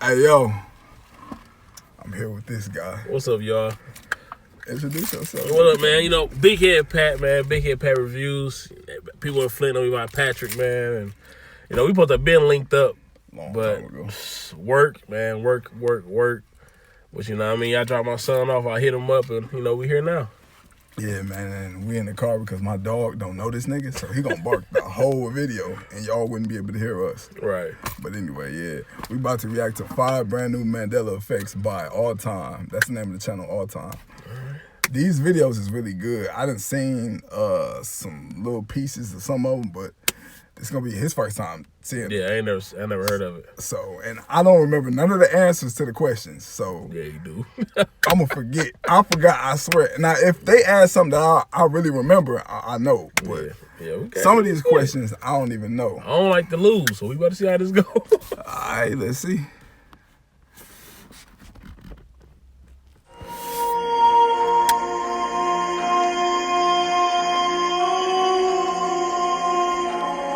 Hey, yo. I'm here with this guy. What's up, y'all? Introduce yourself. What up, man? You know, Big Head Pat, man. Big Head Pat Reviews. People in Flint know me by Patrick, man. And, you know, we both have been linked up. Long but time ago. Work, man. Work. But, you know what I mean? I dropped my son off. I hit him up, and, you know, we here now. Yeah, man, and we in the car because my dog don't know this nigga, so he gonna bark the whole video, and y'all wouldn't be able to hear us. Right. But anyway, yeah, we about to react to 5 brand new Mandela effects by All Time. That's the name of the channel, All Time. These videos is really good. I done seen some little pieces of some of them, but it's gonna be his first time seeing Yeah, I never heard of it. So, and I don't remember none of the answers to the questions. So, Yeah, you do. I'm gonna forget. I forgot, I swear. Now, if they ask something that I really remember, I know. But some of these questions, I don't even know. I don't like to lose, so we better see how this goes. All right, let's see.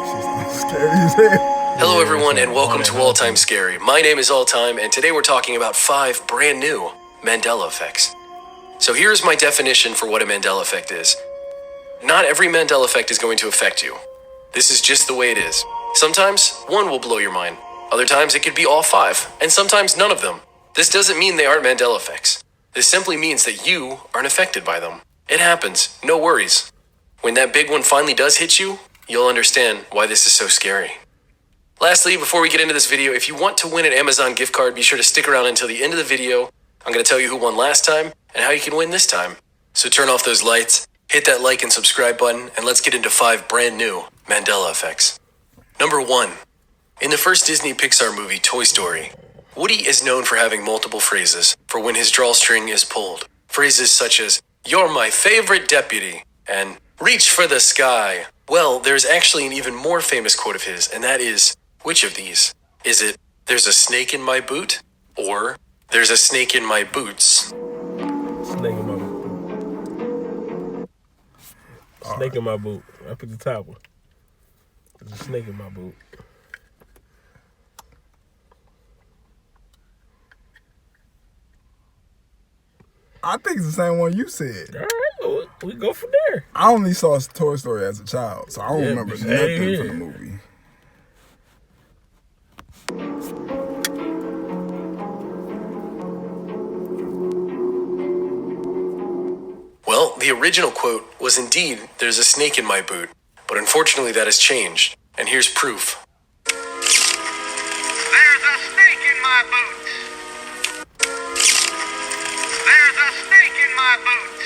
She's scary as hell. Hello everyone and welcome to All Time Scary. My name is All Time and today we're talking about 5 brand new Mandela effects. So here's my definition for what a Mandela effect is. Not every Mandela effect is going to affect you. This is just the way it is. Sometimes one will blow your mind. Other times it could be all 5, and sometimes none of them. This doesn't mean they aren't Mandela effects. This simply means that you aren't affected by them. It happens, no worries. When that big one finally does hit you, you'll understand why this is so scary. Lastly, before we get into this video, if you want to win an Amazon gift card, be sure to stick around until the end of the video. I'm going to tell you who won last time and how you can win this time. So turn off those lights, hit that like and subscribe button, and let's get into 5 brand new Mandela effects. Number 1. In the first Disney Pixar movie, Toy Story, Woody is known for having multiple phrases for when his drawstring is pulled. Phrases such as, "You're my favorite deputy," and "Reach for the sky." Well, there's actually an even more famous quote of his, and that is, which of these? Is it, "There's a snake in my boot," or "There's a snake in my boots"? Snake in my boot. Snake in my boot. I picked the top one. There's a snake in my boot. I think it's the same one you said. All right, well, we go from there. I only saw Toy Story as a child, so I don't remember same nothing here. from the movie. Well, the original quote was indeed, "There's a snake in my boot," but unfortunately that has changed, and here's proof. There's a snake in my boots. There's a snake in my boots.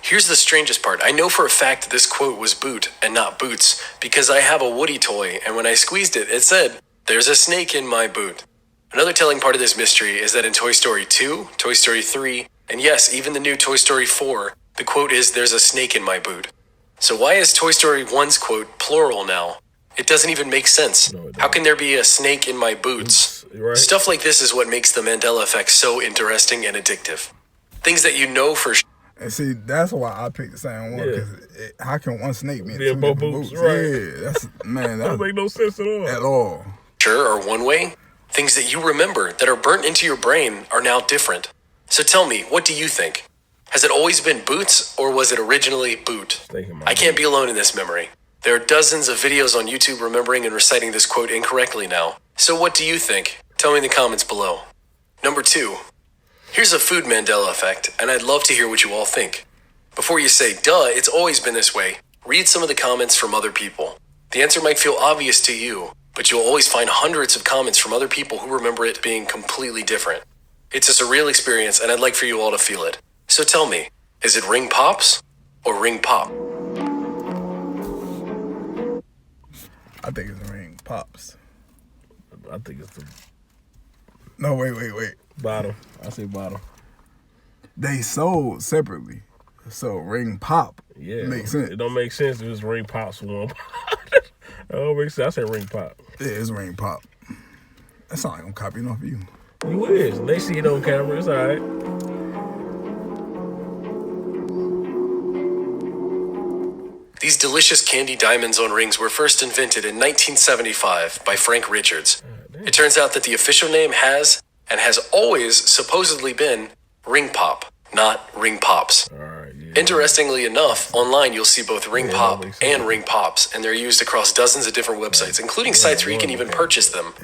Here's the strangest part. I know for a fact this quote was boot and not boots because I have a Woody toy, and when I squeezed it, it said, "There's a snake in my boot." Another telling part of this mystery is that in Toy Story 2, Toy Story 3, and yes, even the new Toy Story 4, the quote is, "There's a snake in my boot." So why is Toy Story 1's quote plural now? It doesn't even make sense. No, it How can there be a snake in my boots? Right. Stuff like this is what makes the Mandela effect so interesting and addictive. Things that you know for And see, that's why I picked the same one. Yeah. Because how can one snake be in Be in 2 both different boots, boots? right. Yeah, that's man, That don't that's make no sense at all. at all. sure are one way. Things that you remember that are burnt into your brain are now different. So tell me, what do you think? Has it always been boots, or was it originally boot? Snake in my I can't be alone in this memory. There are dozens of videos on YouTube remembering and reciting this quote incorrectly now. So what do you think? Tell me in the comments below. Number 2. Here's a food Mandela effect, and I'd love to hear what you all think. Before you say, "Duh, it's always been this way," read some of the comments from other people. The answer might feel obvious to you, but you'll always find hundreds of comments from other people who remember it being completely different. It's a surreal experience, and I'd like for you all to feel it. So tell me, is it ring pops or ring pop? I think it's ring pops. I think it's the No, wait. bottom. I say bottom. They sold separately. So ring pop Yeah. makes sense. It don't make sense if it's ring pops one. That don't make sense. I say ring pop. Yeah, it's ring pop. That sound like I'm copying off of you. You is. They see it on camera. It's all right. These delicious candy diamonds on rings were first invented in 1975 by Frank Richards. God It turns out that the official name has and has always supposedly been Ring Pop, not Ring Pops. All right, yeah. Interestingly enough, online you'll see both Ring Pop and Ring Pops, and they're used across dozens of different websites, including sites where you can even purchase them.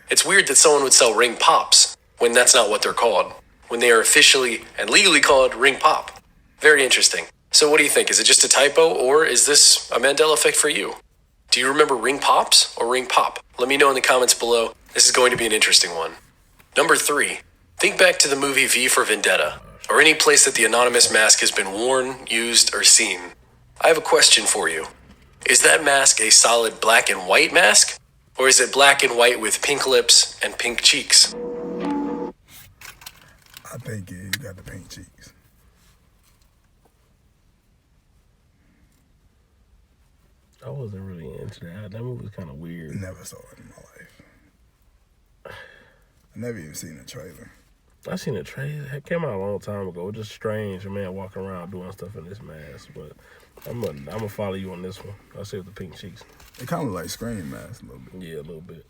It's weird that someone would sell Ring Pops when that's not what they're called, when they are officially and legally called Ring Pop. Very interesting. So what do you think? Is it just a typo, or is this a Mandela effect for you? Do you remember Ring Pops or Ring Pop? Let me know in the comments below. This is going to be an interesting one. Number 3. Think back to the movie V for Vendetta, or any place that the anonymous mask has been worn, used, or seen. I have a question for you. Is that mask a solid black and white mask? Or is it black and white with pink lips and pink cheeks? I think you got the pink cheeks. I wasn't really into that. That movie was kind of weird. Never saw it in my life. I never even seen a trailer. I seen a trailer. It came out a long time ago. It's just strange, a man walking around doing stuff in this mask. But I'm gonna follow you on this one. I'll say with the pink cheeks. It kind of like Scream mask a little bit. Yeah, a little bit.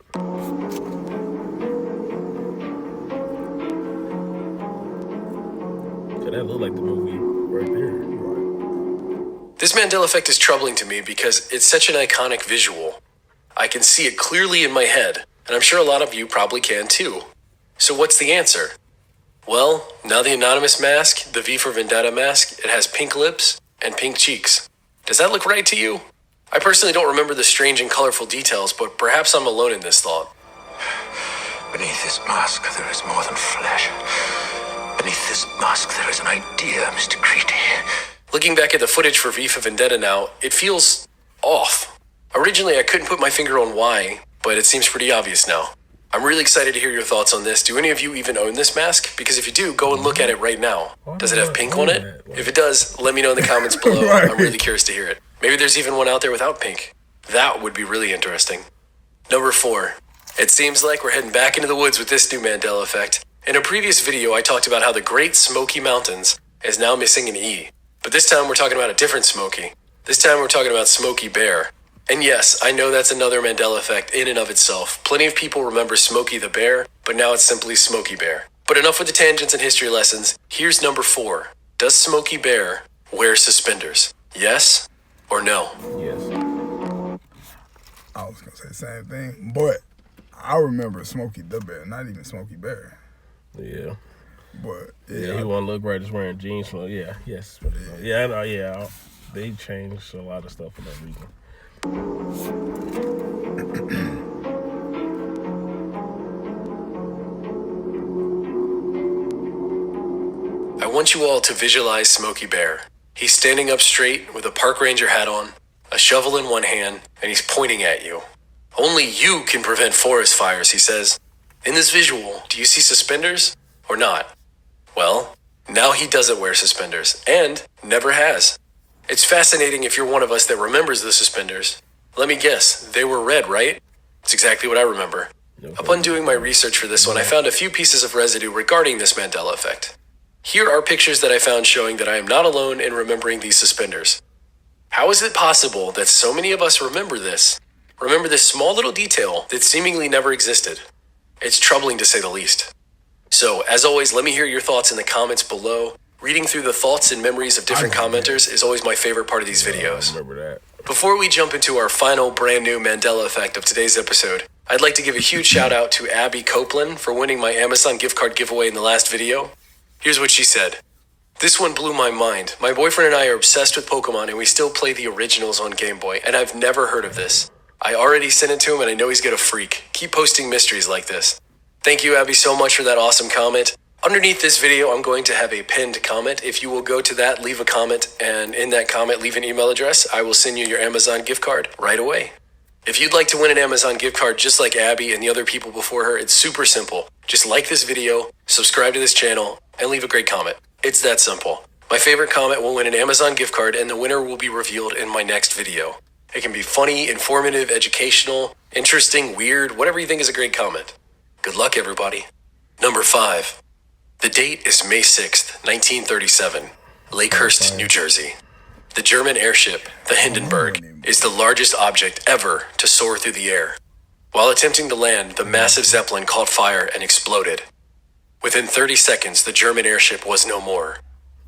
Yeah, that looked like the movie right there. This Mandela effect is troubling to me because it's such an iconic visual. I can see it clearly in my head, and I'm sure a lot of you probably can too. So what's the answer? Well, now the anonymous mask, the V for Vendetta mask, it has pink lips and pink cheeks. Does that look right to you? I personally don't remember the strange and colorful details, but perhaps I'm alone in this thought. Beneath this mask, there is more than flesh. Beneath this mask, there is an idea, Mr. Creedy. Looking back at the footage for V for Vendetta now, it feels off. Originally, I couldn't put my finger on why, but it seems pretty obvious now. I'm really excited to hear your thoughts on this. Do any of you even own this mask? Because if you do, go and look at it right now. Does it have pink on it? If it does, let me know in the comments below. Right. I'm really curious to hear it. Maybe there's even one out there without pink. That would be really interesting. Number 4. It seems like we're heading back into the woods with this new Mandela effect. In a previous video, I talked about how the Great Smoky Mountains is now missing an E. But this time we're talking about a different Smokey. This time we're talking about Smokey Bear. And yes, I know that's another Mandela effect in and of itself. Plenty of people remember Smokey the Bear, but now it's simply Smokey Bear. But enough with the tangents and history lessons. Here's number 4. Does Smokey Bear wear suspenders? Yes or no? Yes. I was gonna say the same thing, but I remember Smokey the Bear, not even Smokey Bear. Yeah. But Yeah, he won't look right just wearing jeans. So yeah, yes. Yeah, I know, yeah. They changed a lot of stuff for that reason. I want you all to visualize Smokey Bear. He's standing up straight with a park ranger hat on, a shovel in one hand, and he's pointing at you. Only you can prevent forest fires, he says. In this visual, do you see suspenders or not? Well, now he doesn't wear suspenders, and never has. It's fascinating if you're one of us that remembers the suspenders. Let me guess, they were red, right? It's exactly what I remember. Upon doing my research for this one, I found a few pieces of residue regarding this Mandela effect. Here are pictures that I found showing that I am not alone in remembering these suspenders. How is it possible that so many of us remember this small little detail that seemingly never existed? It's troubling to say the least. So, as always, let me hear your thoughts in the comments below. Reading through the thoughts and memories of different commenters is always my favorite part of these videos. I remember that. Before we jump into our final brand new Mandela effect of today's episode, I'd like to give a huge shout out to Abby Copeland for winning my Amazon gift card giveaway in the last video. Here's what she said. This one blew my mind. My boyfriend and I are obsessed with Pokemon and we still play the originals on Game Boy, and I've never heard of this. I already sent it to him and I know he's gonna freak. Keep posting mysteries like this. Thank you, Abby, so much for that awesome comment. Underneath this video, I'm going to have a pinned comment. If you will go to that, leave a comment, and in that comment, leave an email address. I will send you your Amazon gift card right away. If you'd like to win an Amazon gift card just like Abby and the other people before her, it's super simple. Just like this video, subscribe to this channel, and leave a great comment. It's that simple. My favorite comment will win an Amazon gift card, and the winner will be revealed in my next video. It can be funny, informative, educational, interesting, weird, whatever you think is a great comment. Good luck, everybody. Number 5. The date is May 6th, 1937, Lakehurst, New Jersey. The German airship, the Hindenburg, is the largest object ever to soar through the air. While attempting to land, the massive Zeppelin caught fire and exploded. Within 30 seconds, the German airship was no more.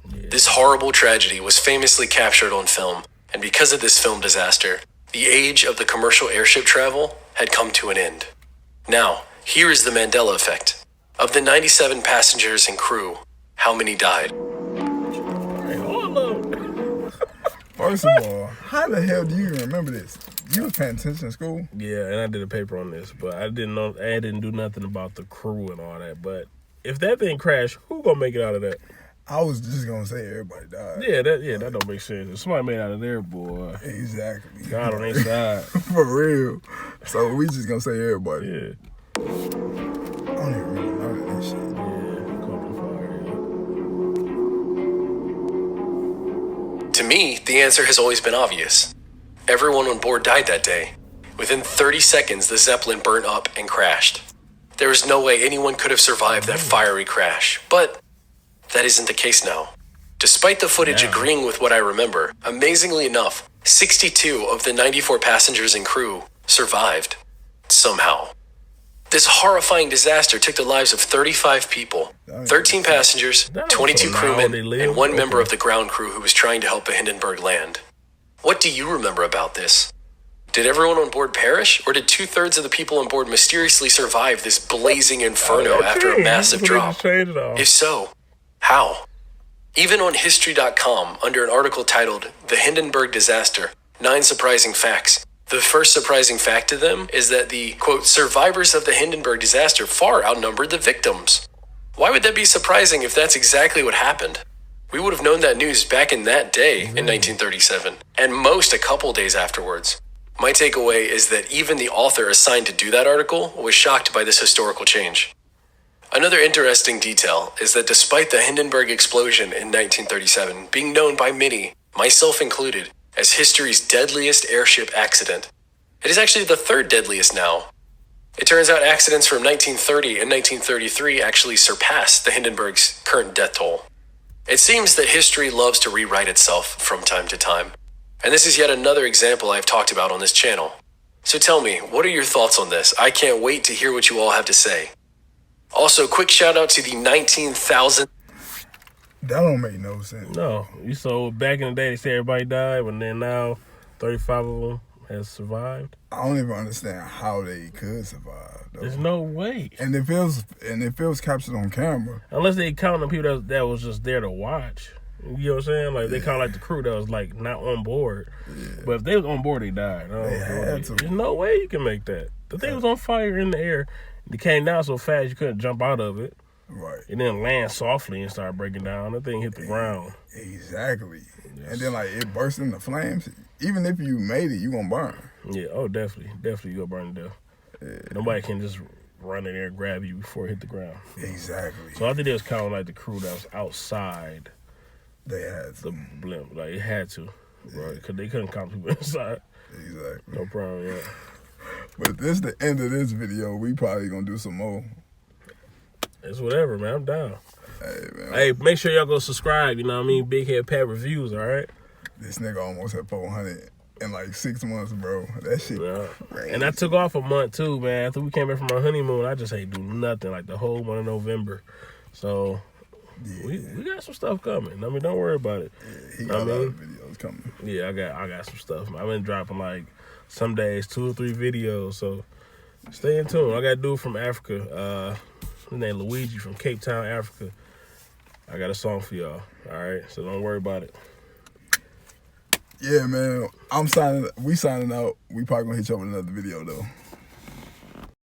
This horrible tragedy was famously captured on film, and because of this film disaster, the age of the commercial airship travel had come to an end. Now, here is the Mandela effect. Of the 97 passengers and crew, how many died? Hey, hold up. First of all, how the hell do you even remember this? You was paying attention in school? Yeah, and I did a paper on this, but I didn't do nothing about the crew and all that. But if that thing crashed, who gonna make it out of that? I was just gonna say everybody died. Yeah, that don't make sense. If somebody made it out of there, boy, Exactly. God on their side. For real. So we just gonna say everybody. Yeah. I don't even remember none of this shit. Yeah, caught on fire. To me, the answer has always been obvious. Everyone on board died that day. Within 30 seconds, the Zeppelin burnt up and crashed. There is no way anyone could have survived that fiery crash, but that isn't the case now. Despite the footage agreeing with what I remember, amazingly enough, 62 of the 94 passengers and crew survived. Somehow. This horrifying disaster took the lives of 35 people, 13 passengers, 22 crewmen, and one member of the ground crew who was trying to help the Hindenburg land. What do you remember about this? Did everyone on board perish, or did 2/3 of the people on board mysteriously survive this blazing inferno after a massive drop? If so, how? Even on History.com, under an article titled The Hindenburg Disaster, 9 Surprising Facts, the first surprising fact to them is that the, quote, survivors of the Hindenburg disaster far outnumbered the victims. Why would that be surprising if that's exactly what happened? We would have known that news back in that day in 1937, and most a couple days afterwards. My takeaway is that even the author assigned to do that article was shocked by this historical change. Another interesting detail is that despite the Hindenburg explosion in 1937 being known by many, myself included, as history's deadliest airship accident, it is actually the 3rd deadliest now. It turns out accidents from 1930 and 1933 actually surpass the Hindenburg's current death toll. It seems that history loves to rewrite itself from time to time, and this is yet another example I've talked about on this channel. So tell me, what are your thoughts on this? I can't wait to hear what you all have to say. Also, quick shout out to the 19,000. That don't make no sense. No, so back in the day they said everybody died, but then now 35 of them has survived. I don't even understand how they could survive, though. There's no way. And if it was captured on camera, Unless they count the people that was just there to watch. You know what I'm saying? Like they count like the crew that was like not on board. Yeah. But if they was on board, they died. They had to. There's no way you can make that. The thing was on fire in the air. It came down so fast you couldn't jump out of it. Right. It didn't land softly and start breaking down. The thing hit the ground. Exactly. Yes. And then like it burst into flames. Even if you made it, you gonna burn. Yeah, oh definitely. Definitely you gonna burn to death. Yeah. Nobody can just run in there and grab you before it hit the ground. Exactly. So I think it was kind of like the crew that was outside. They had to. The blimp. Like it had to. Right? Because they couldn't count people inside. Exactly. No problem, yeah. But this the end of this video. We probably gonna do some more. It's whatever, man. I'm down. Hey, man. Hey, make sure y'all go subscribe. You know what I mean? Big Head Pat Reviews, all right? This nigga almost had 400 in like 6 months, bro. That shit. Yeah. Crazy. And I took off a month too, man. After we came back from our honeymoon, I just ain't do nothing like the whole month of November. So Yeah. we got some stuff coming. I mean, don't worry about it. Yeah, he got a lot of videos coming. Yeah, I got some stuff. I've been dropping like some days 2 or 3 videos. So stay in tune. I got a dude from Africa. His name Luigi from Cape Town, Africa. I got a song for y'all. All right, so don't worry about it. Yeah, man. We signing out. We probably gonna hit you up with another video though.